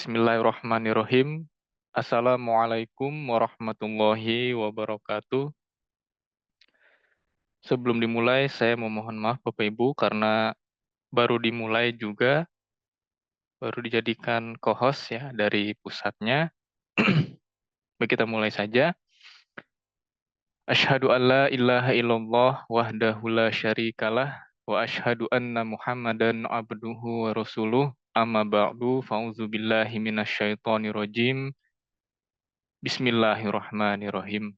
Bismillahirrahmanirrahim. Assalamualaikum warahmatullahi wabarakatuh. Sebelum dimulai, saya memohon maaf Bapak Ibu karena baru dimulai juga, baru dijadikan co-host ya dari pusatnya. Baik, kita mulai saja. Asyhadu an la ilaha illallah wahdahu la syarikalah wa asyhadu anna Muhammadan abduhu wa rasuluh. Amma ba'du, fa'udzu billahi minasyaitonir rajim. Bismillahirrahmanirrahim.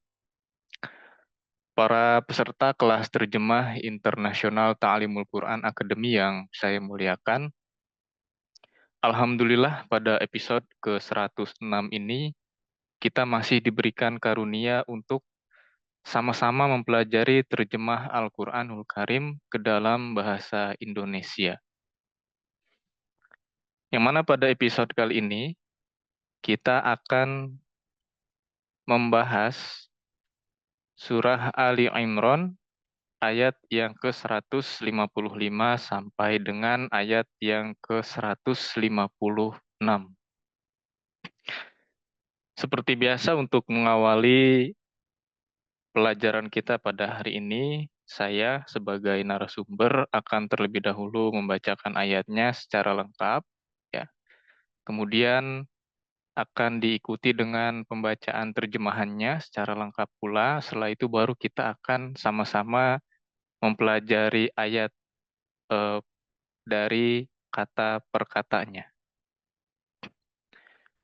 Para peserta kelas terjemah internasional Ta'limul Quran Akademi yang saya muliakan, Alhamdulillah pada episode ke-106 ini, kita masih diberikan karunia untuk sama-sama mempelajari terjemah Al-Quranul Karim ke dalam bahasa Indonesia. Yang mana pada episode kali ini, kita akan membahas surah Ali Imran ayat yang ke-155 sampai dengan ayat yang ke-156. Seperti biasa untuk mengawali pelajaran kita pada hari ini, saya sebagai narasumber akan terlebih dahulu membacakan ayatnya secara lengkap, ya. Kemudian akan diikuti dengan pembacaan terjemahannya secara lengkap pula. Setelah itu baru kita akan sama-sama mempelajari ayat dari kata per katanya.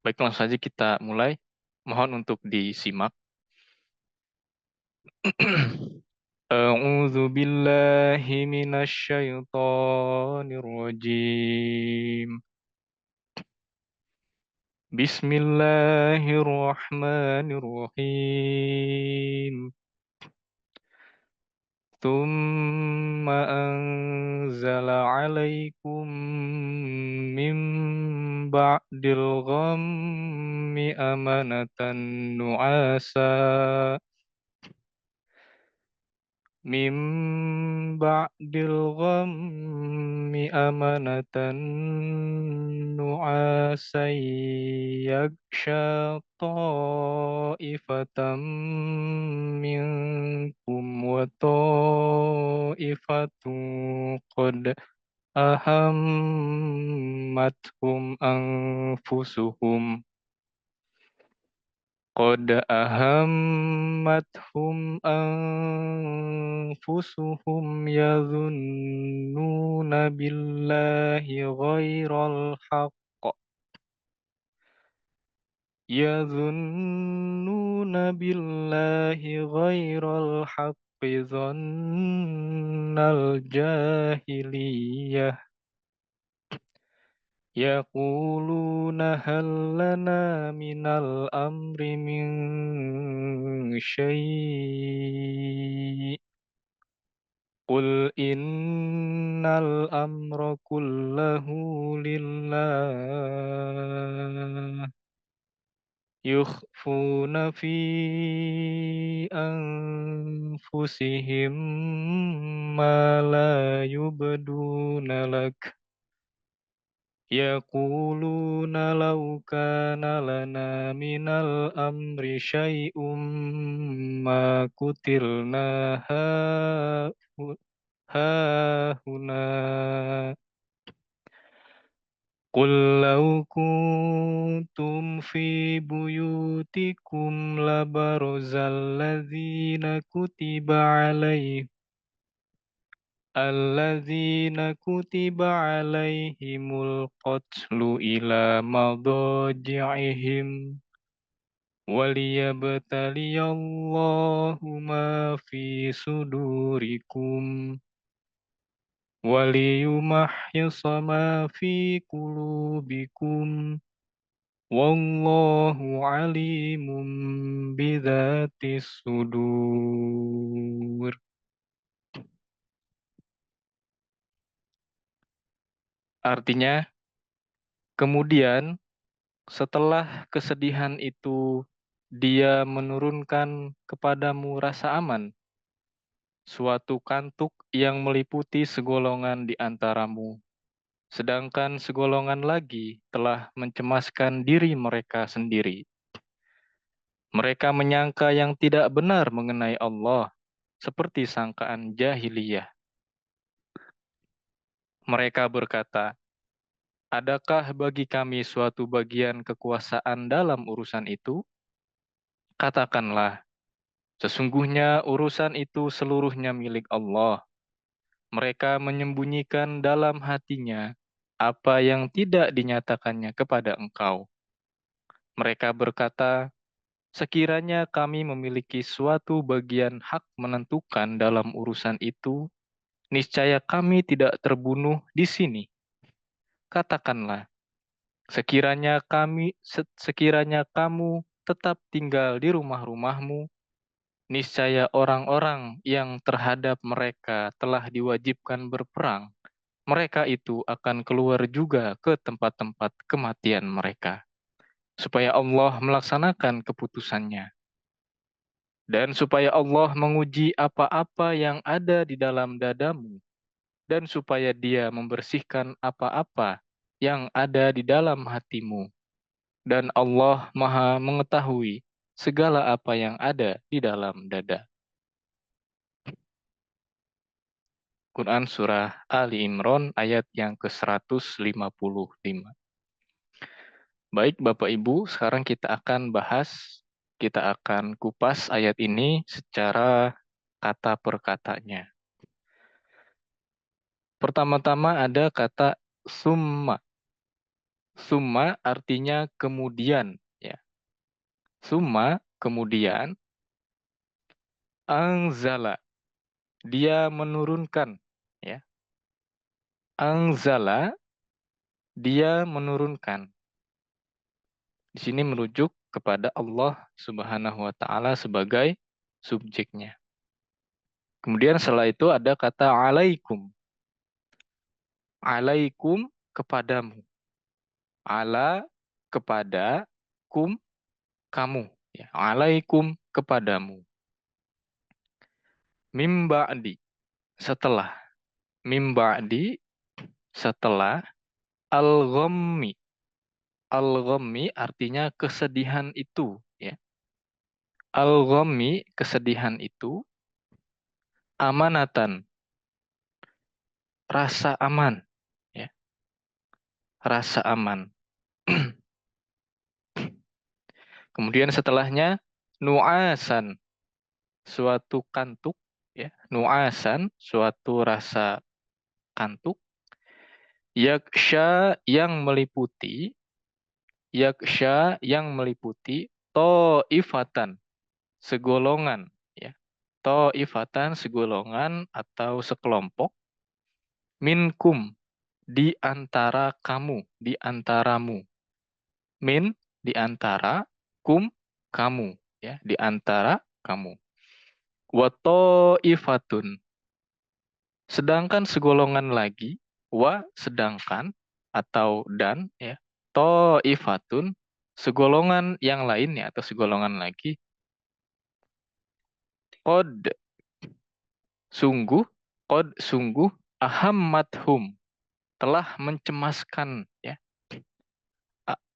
Baik, langsung saja kita mulai. Mohon untuk disimak. A'udzu billahi minasy syaithanir rajim. Bismillahirrahmanirrahim. Tsumma anzala 'alaikum min ba'dil ghammi amanatan nu'asa min ba'dil ghammi amanatan nu'asan yaghsha ta'ifatan minkum wa ta'ifatun qad ahammathum anfusuhum yadhunnuna billahi ghairal haqq dhannal jahiliyah yaquluna hal lana minal amri min syai' qul innal amra kullahu lillah yukhfuna fi anfusihim ma la yubduna lak yaquluna law kana lana minal amri syai'um ma kutilna hahuna qul law kuntum fi buyutikum labarazal ladzina kutiba alaihimul qatlu ila madaji'ihim waliyabtaliyallahu ma fi sudurikum waliyumahhisa ma fi qulubikum wallahu alimun bidzatis sudur. Artinya, kemudian setelah kesedihan itu dia menurunkan kepadamu rasa aman, suatu kantuk yang meliputi segolongan di antaramu. sedangkan segolongan lagi telah mencemaskan diri mereka sendiri. Mereka menyangka yang tidak benar mengenai Allah, seperti sangkaan jahiliyah. Mereka berkata, "Adakah bagi kami suatu bagian kekuasaan dalam urusan itu?" Katakanlah, sesungguhnya urusan itu seluruhnya milik Allah. Mereka menyembunyikan dalam hatinya apa yang tidak dinyatakannya kepada engkau. Mereka berkata, sekiranya kami memiliki suatu bagian hak menentukan dalam urusan itu, niscaya kami tidak terbunuh di sini. Katakanlah, sekiranya kamu tetap tinggal di rumah-rumahmu, niscaya orang-orang yang terhadap mereka telah diwajibkan berperang, mereka itu akan keluar juga ke tempat-tempat kematian mereka, supaya Allah melaksanakan keputusannya. Dan supaya Allah menguji apa-apa yang ada di dalam dadamu, dan supaya Dia membersihkan apa-apa yang ada di dalam hatimu. Dan Allah Maha mengetahui segala apa yang ada di dalam dada. Quran Surah Ali Imran ayat yang ke-155. Baik Bapak Ibu, sekarang kita akan kupas ayat ini secara kata per katanya. Pertama-tama ada kata summa. Summa artinya kemudian, ya. Summa kemudian, anzala, dia menurunkan, ya. Anzala, dia menurunkan. Di sini merujuk kepada Allah Subhanahu wa taala sebagai subjeknya. Kemudian setelah itu ada kata alaikum. Alaikum kepadamu. Ala kepada, kum kamu. Ya, alaikum kepadamu. Mim ba'di setelah. Mim ba'di setelah. Al-ghammi. Al-ghammi artinya kesedihan itu. Ya. Al-ghammi kesedihan itu. Amanatan rasa aman. Ya. Rasa aman. Kemudian setelahnya nu'asan, suatu kantuk, ya. Nu'asan, suatu rasa kantuk. Yaksha yang meliputi, yaksha yang meliputi ta'ifatan, segolongan, ya. Ta'ifatan segolongan atau sekelompok, minkum di antara kamu, di antaramu. Min di antara, kum kamu, ya, di antara kamu. Wa ta'ifatun, sedangkan segolongan lagi, wa sedangkan atau dan, ya, ta'ifatun segolongan yang lainnya atau segolongan lagi, qad sungguh, qad sungguh, ahammathum telah mencemaskan, ya,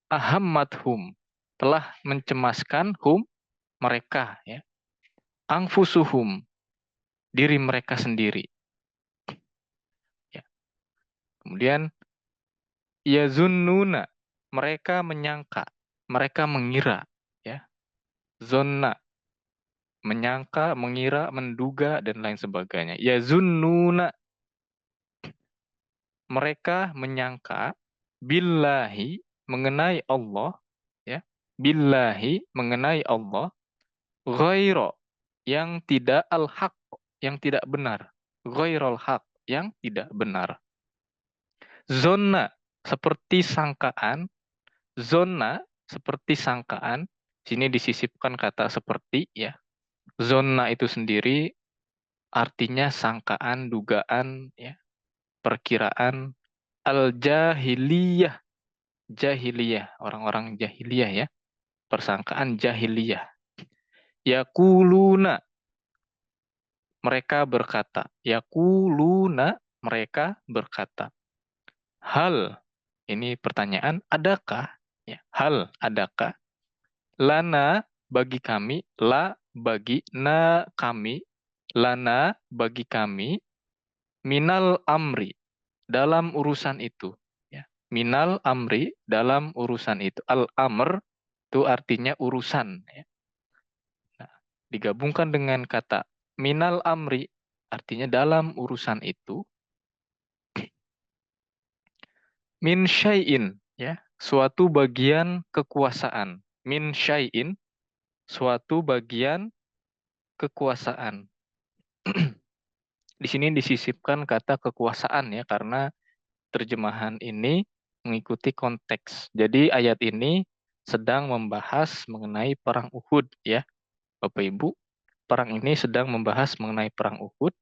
ahammathum telah mencemaskan hum mereka, ya, angfusuhum diri mereka sendiri, ya. Kemudian yazunnuna mereka menyangka, mereka mengira, ya. Zonna menyangka, mengira, menduga dan lain sebagainya. Yazunnuna mereka menyangka billahi mengenai Allah, ya. Billahi mengenai Allah, ghairo yang tidak al-haq, yang tidak benar. Ghairul haq yang tidak benar. Zona seperti sangkaan, zona seperti sangkaan. Sini disisipkan kata seperti, ya. Zona itu sendiri artinya sangkaan, dugaan, ya, perkiraan. Al-jahiliyah, jahiliyah, orang-orang jahiliyah, ya. Persangkaan jahiliyah. Yaquluna mereka berkata. Yaquluna mereka berkata. Hal, ini pertanyaan, adakah? Ya, hal, adakah? Lana, bagi kami. La, bagi. Na, kami. Lana, bagi kami. Minal amri, dalam urusan itu. Ya. Minal amri, dalam urusan itu. Al-amr, itu artinya urusan. Ya. Nah, digabungkan dengan kata minal amri, artinya dalam urusan itu. Min syai'in, ya, suatu bagian kekuasaan. Min syai'in, suatu bagian kekuasaan. Di sini disisipkan kata kekuasaan ya, karena terjemahan ini mengikuti konteks. Jadi ayat ini sedang membahas mengenai perang Uhud ya, Bapak Ibu. Perang ini sedang membahas mengenai perang Uhud.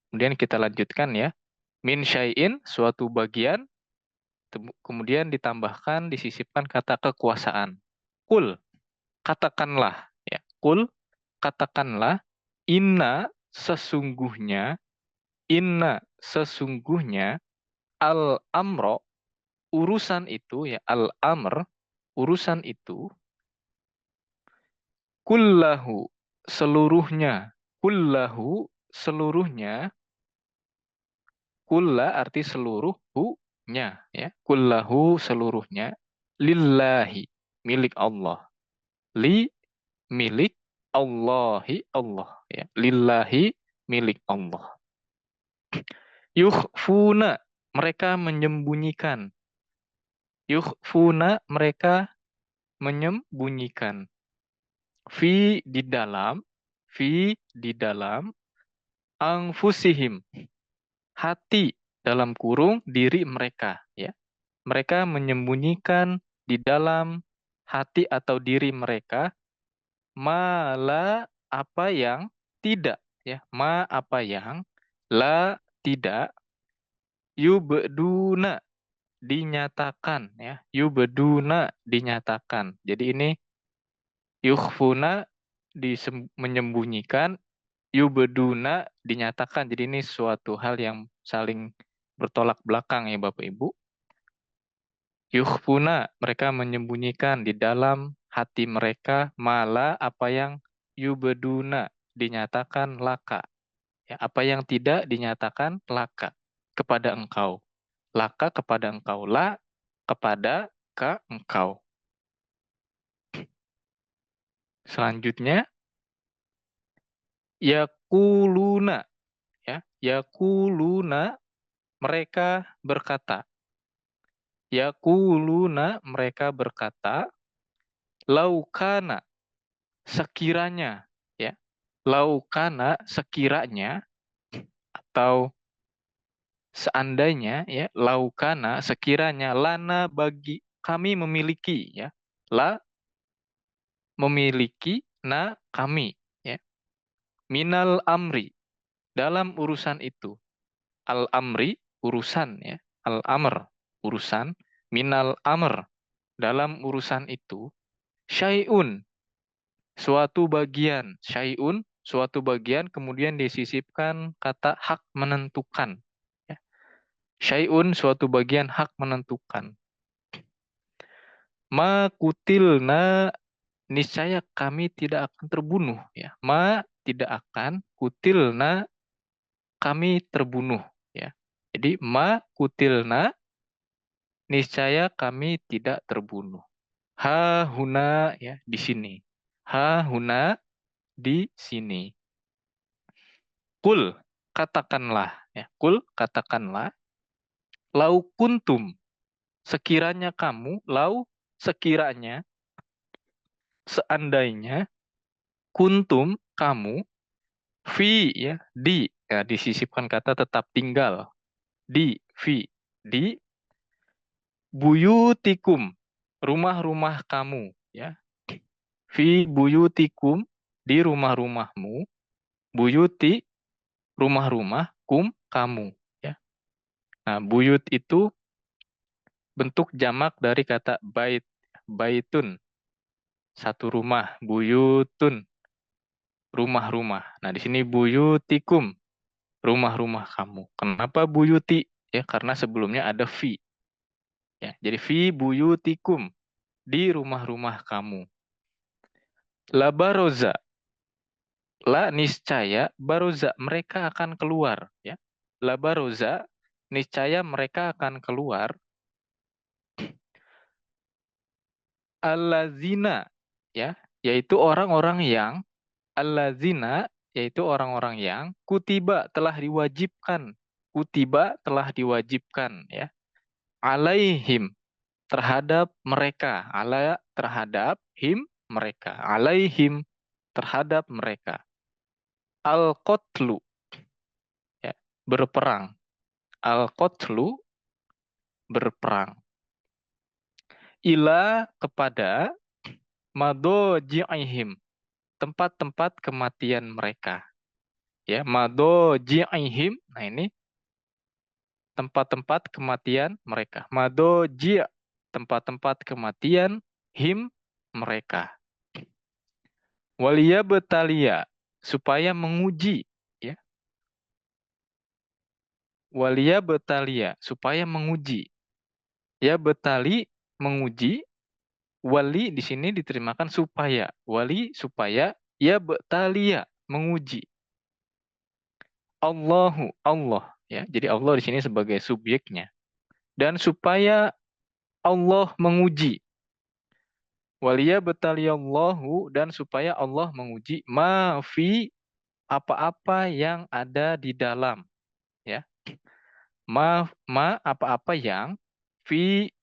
Kemudian kita lanjutkan ya. Min syai'in, suatu bagian, kemudian ditambahkan, disisipkan kata kekuasaan. Kul, katakanlah. Ya. Kul, katakanlah. Sesungguhnya, inna sesungguhnya, al-amro, urusan itu, ya al-amr, urusan itu, kullahu, seluruhnya, kullahu, seluruhnya, kulla arti seluruh, hu-nya, ya, kullahu, seluruhnya, lillahi, milik Allah, li, milik, Allahi, Allah, ya, lillahi, milik Allah. Yukhfuna, mereka menyembunyikan. Yukhfuna, mereka menyembunyikan. Fi, di dalam. Fi, di dalam. Anfusihim, hati, dalam kurung, diri mereka. Ya. Mereka menyembunyikan di dalam hati atau diri mereka. Apa yang tidak. Ya. Apa yang. La, tidak. Yubduna, dinyatakan ya, yubduna, dinyatakan. Jadi ini yukhfuna, menyembunyikan, yubduna, dinyatakan. Jadi ini suatu hal yang saling bertolak belakang ya Bapak Ibu. Yukhfuna, mereka menyembunyikan di dalam hati mereka, malah apa yang yubduna, dinyatakan laka. Ya, apa yang tidak dinyatakan laka, kepada engkau. Laka, kepada engkau. La, kepada ke engkau. Selanjutnya, yakuluna, ya, yakuluna, mereka berkata. Yakuluna, mereka berkata, laukana, sekiranya, ya, laukana, sekiranya, atau seandainya, ya, laukana, sekiranya, lana, bagi kami memiliki, ya, la, memiliki, na, kami, ya, minal amri, dalam urusan itu. Al-amri, urusan ya. Al-amr, urusan. Minal amr, dalam urusan itu. Syai'un, suatu bagian. Syai'un, suatu bagian, kemudian disisipkan kata hak menentukan. Ya. Syai'un, suatu bagian hak menentukan. Ma kutilna, niscaya kami tidak akan terbunuh. Ya. Ma, tidak akan, kutilna, kami terbunuh. Ya. Jadi ma kutilna, niscaya kami tidak terbunuh. Ha huna, ya, di sini. Ha huna, di sini. Kul, katakanlah, ya. Kul, katakanlah. Lau kuntum, sekiranya kamu. Lau, sekiranya, seandainya. Kuntum, kamu. Fi, ya, di. Ya, disisipkan kata tetap tinggal. Di, fi, di. Buyutikum, rumah-rumah kamu, ya. Fi buyutikum, di rumah-rumahmu. Buyuti, rumah-rumah. Kum, kamu, ya. Nah, buyut itu bentuk jamak dari kata bait. Baitun, satu rumah. Buyutun, rumah-rumah. Nah, di sini buyutikum, rumah-rumah kamu. Kenapa buyuti? ya karena sebelumnya ada fi. Ya, jadi fi buyutikum, di rumah-rumah kamu. La baroza, la niscaya, baroza mereka akan keluar, ya. La baroza niscaya mereka akan keluar. Allazina, ya, yaitu orang-orang yang, allazina yaitu orang-orang yang kutiba telah diwajibkan, kutiba telah diwajibkan, ya, alaihim terhadap mereka, ala terhadap him mereka, alaihim terhadap mereka, al-qatlu, ya, berperang, al-qatlu berperang, ila kepada, madoji'ihim tempat-tempat kematian mereka, ya, madoji'ihim, nah ini tempat-tempat kematian mereka, madoji' tempat-tempat kematian him mereka, walia betalia supaya menguji, ya, walia betalia supaya menguji, ya, betali menguji, wali di sini diterjemahkan supaya, wali supaya, ya betalia menguji, Allahu Allah, ya, jadi Allah di sini sebagai subjeknya, dan supaya Allah menguji, walia betaliyallahu dan supaya Allah menguji, ma fi apa-apa yang ada di dalam, ya, ma apa-apa yang fi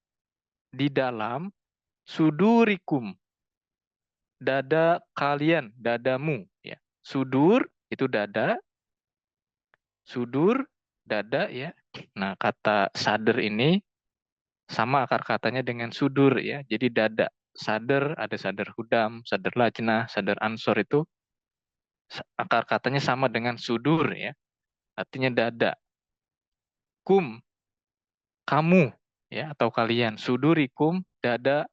di dalam, sudurikum dada kalian, dadamu, ya, sudur itu dada, sudur dada, ya. Nah, kata sadr ini sama akar katanya dengan sudur, ya, jadi dada. Sadr ada sadr hudam, sadr lajnah, sadr ansor itu akar katanya sama dengan sudur, ya, artinya dada. Kum kamu, ya, atau kalian, sudurikum dada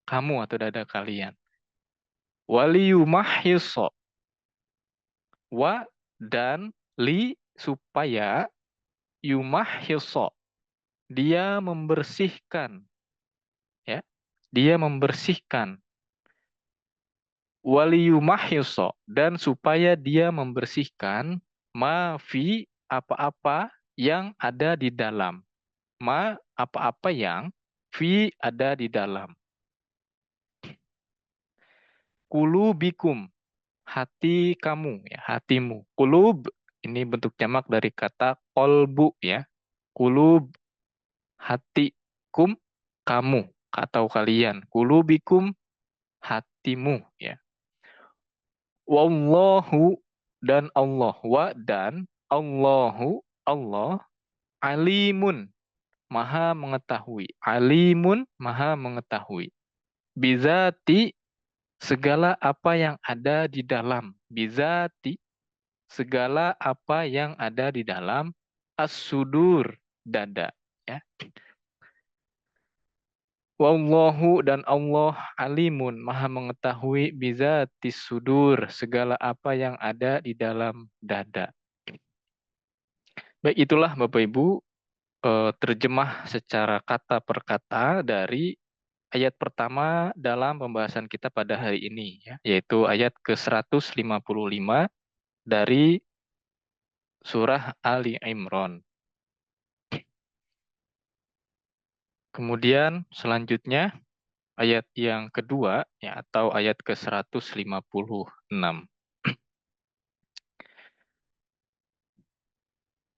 kamu atau dada kalian. Waliyumahhiso, wa dan li supaya, yumahhiso dia membersihkan, ya, dia membersihkan, waliyumahhiso dan supaya dia membersihkan, ma fi apa-apa yang ada di dalam, ma apa-apa yang fi ada di dalam, kulubikum hati kamu, ya, hatimu, kulub ini bentuk jamak dari kata kolbu, ya, kulub hati, kum kamu atau kalian, kulubikum hatimu, ya. Wallahu dan Allah, wa dan Allahu Allah, alimun maha mengetahui, alimun maha mengetahui, bizati segala apa yang ada di dalam, bizati segala apa yang ada di dalam, as-sudur dada, ya. Wallahu dan Allah alimun maha mengetahui, bizatis sudur segala apa yang ada di dalam dada. Baik, itulah Bapak Ibu terjemah secara kata per kata dari ayat pertama dalam pembahasan kita pada hari ini, ya, yaitu ayat ke-155 dari surah Ali Imran. Kemudian selanjutnya ayat yang kedua, ya, atau ayat ke-156.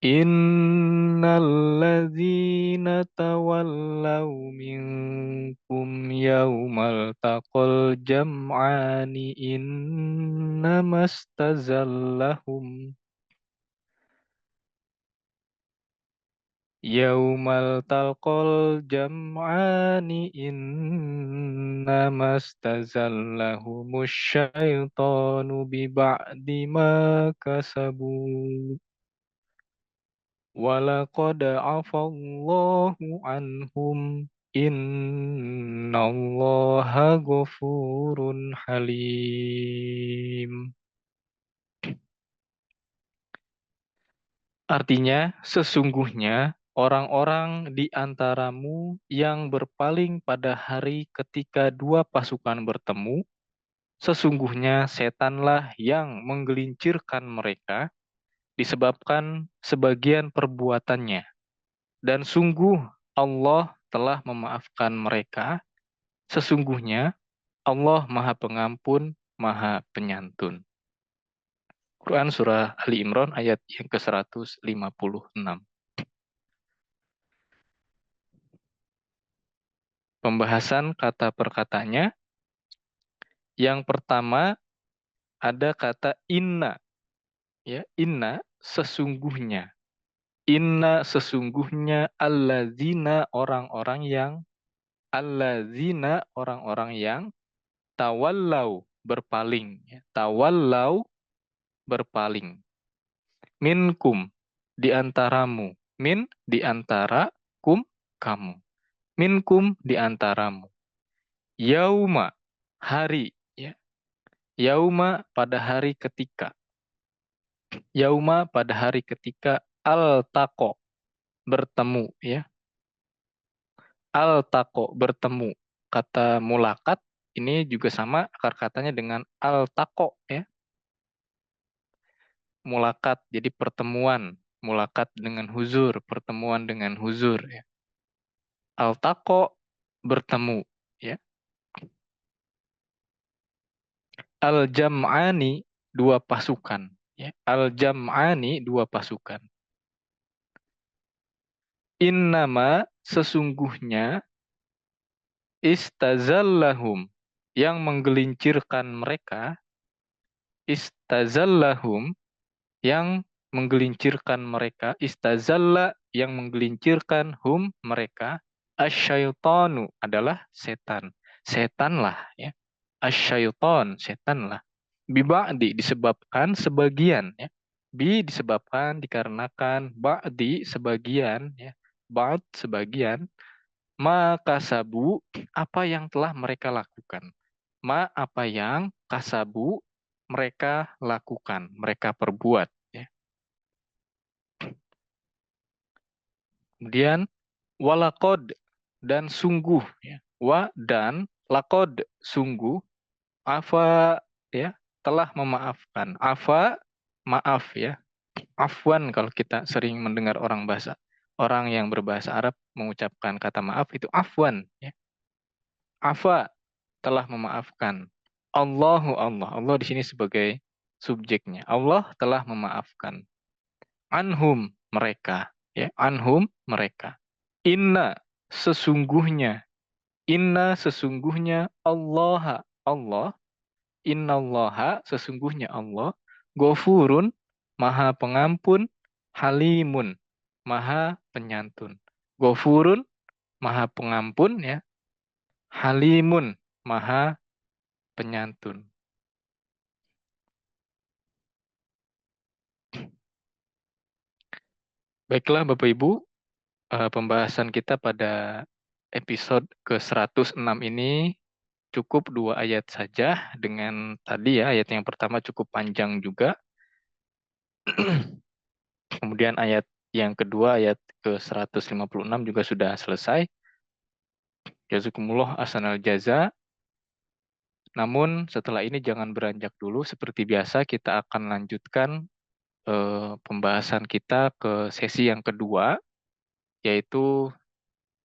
Innalladzina tawallaw minkum yaumal taqal jam'ani innamastazallahum yaumal taqal jam'ani innamastazallahumush syaitanu biba'di ma kasabu walaqad afallahu anhum innallaha ghafurun halim. Artinya, sesungguhnya orang-orang di antaramu yang berpaling pada hari ketika dua pasukan bertemu, sesungguhnya setanlah yang menggelincirkan mereka disebabkan sebagian perbuatannya. Dan sungguh Allah telah memaafkan mereka, sesungguhnya Allah Maha Pengampun, Maha Penyantun. Quran Surah Ali Imran ayat yang ke-156. Pembahasan kata per katanya. Yang pertama ada kata inna. Ya, inna sesungguhnya. Inna sesungguhnya allazina orang-orang yang tawallau berpaling. Ya. Tawallau berpaling. Minkum di antaramu. Min di antara kum kamu. Minkum di antaramu. Yauma hari. Ya. Yauma pada hari ketika. Yauma pada hari ketika al-taqo bertemu ya. Al-taqo bertemu. Kata mulakat ini juga sama akar katanya dengan al-taqo ya. Mulakat jadi pertemuan, mulakat dengan huzur, pertemuan dengan huzur ya. Al-taqo bertemu ya. Al-jam'ani dua pasukan ya. Al-jam'ani dua pasukan. Innama sesungguhnya istazallahum yang menggelincirkan mereka, istazallahum yang menggelincirkan mereka, istazalla yang menggelincirkan hum mereka, asyaitanu adalah setan. Setanlah ya. Asyaiton, setanlah. Biba'di disebabkan sebagian ya. Bi disebabkan dikarenakan, ba'di sebagian ya. Ba'd sebagian, maka sabu apa yang telah mereka lakukan. Ma apa yang kasabu mereka lakukan, mereka perbuat. Ya. Kemudian walakod dan sungguh. Ya. Wa dan lakod sungguh. Afa ya telah memaafkan. Afa maaf ya. Afwan kalau kita sering mendengar orang yang berbahasa Arab mengucapkan kata maaf itu afwan. Ya. Afa telah memaafkan. Allah di sini sebagai subjeknya. Allah telah memaafkan. Anhum mereka, ya, anhum mereka. Inna sesungguhnya, inna sesungguhnya Allah, innallaha sesungguhnya Allah, Ghafurun maha pengampun, Halimun maha penyantun. Ghafurun maha pengampun ya, Halimun maha penyantun. Baiklah Bapak Ibu, pembahasan kita pada episode ke-106 ini cukup 2 ayat saja dengan tadi ya, ayat yang pertama cukup panjang juga. Kemudian ayat yang kedua, ayat ke-156 juga sudah selesai. Jazakumullah ahsanal jaza. Namun setelah ini jangan beranjak dulu. Seperti biasa kita akan lanjutkan pembahasan kita ke sesi yang kedua, yaitu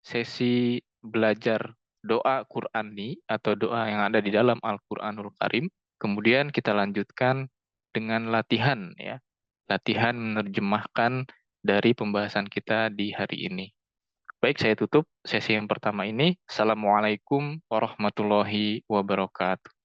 sesi belajar doa Qur'ani atau doa yang ada di dalam Al-Qur'anul Karim. Kemudian kita lanjutkan dengan latihan ya. Latihan menerjemahkan dari pembahasan kita di hari ini. Baik, saya tutup sesi yang pertama ini. Assalamualaikum warahmatullahi wabarakatuh.